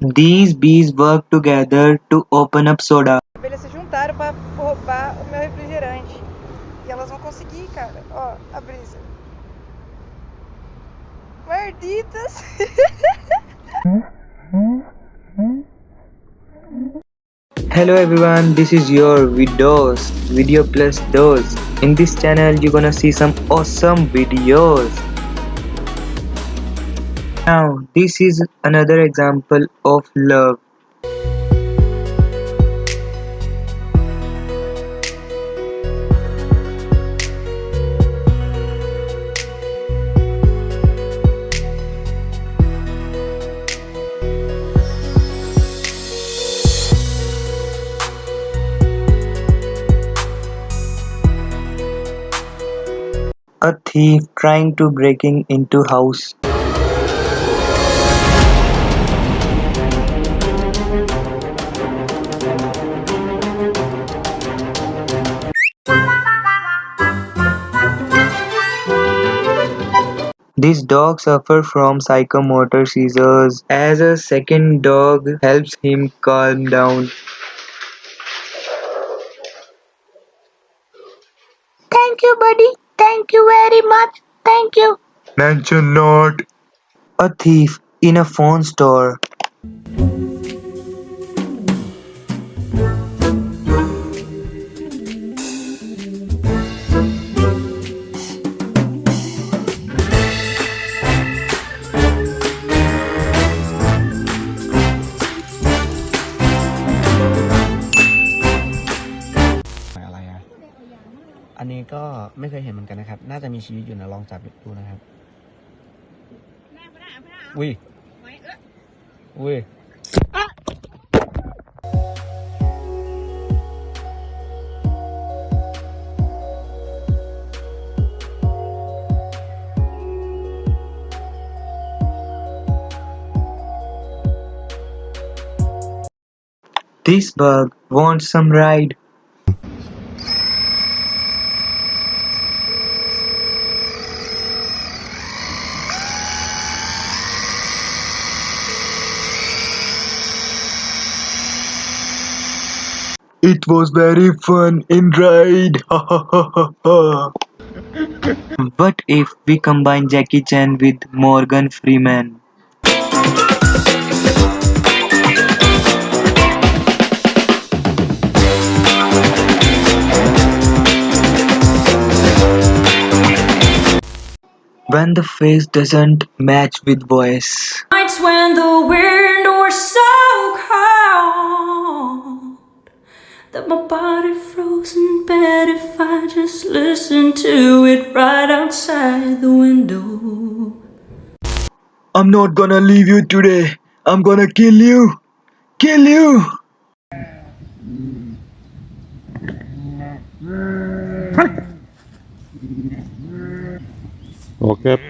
These bees work together to open up soda. As abelhas se juntaram pra roubar o meu refrigerante. E elas vão conseguir, cara. Ó, a brisa. Malditas! Hello everyone, this is your Videos, Video Plus Dose. In this channel, you're gonna see some awesome videos. Now, this is another example of love. A thief trying to breaking into house. This dog suffers from psychomotor seizures as a second dog helps him calm down. Thank you, buddy. Thank you very much. Thank you. Mention not. A thief in a phone store.อันนี้ก็ไม่เคยเห็นเหมือนกันนะครับน่าจะมีชีวิตอยู่นะลองจับดูนะครับอุ้ยอุ้ยThis bug wants some ride. It was very fun in ride. What if we combine Jackie Chan with Morgan Freeman? When the face doesn't match with voice. Nights when the wind was so cold that my body froze in bed if I just listened to it right outside the window. I'm not gonna leave you today. I'm gonna kill you. Kill you. Walk up.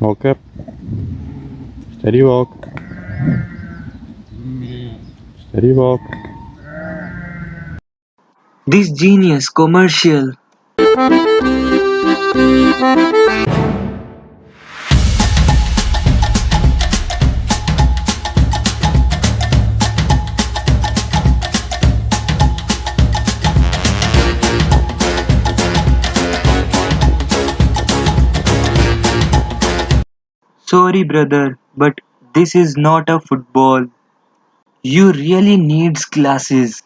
Walk up. Steady walk. Steady walk. This genius commercial. Sorry brother, but this is not a football. You really needs glasses.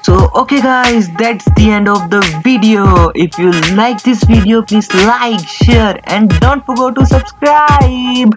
So okay guys, that's the end of the video. If you like this video, please like, share and don't forget to subscribe.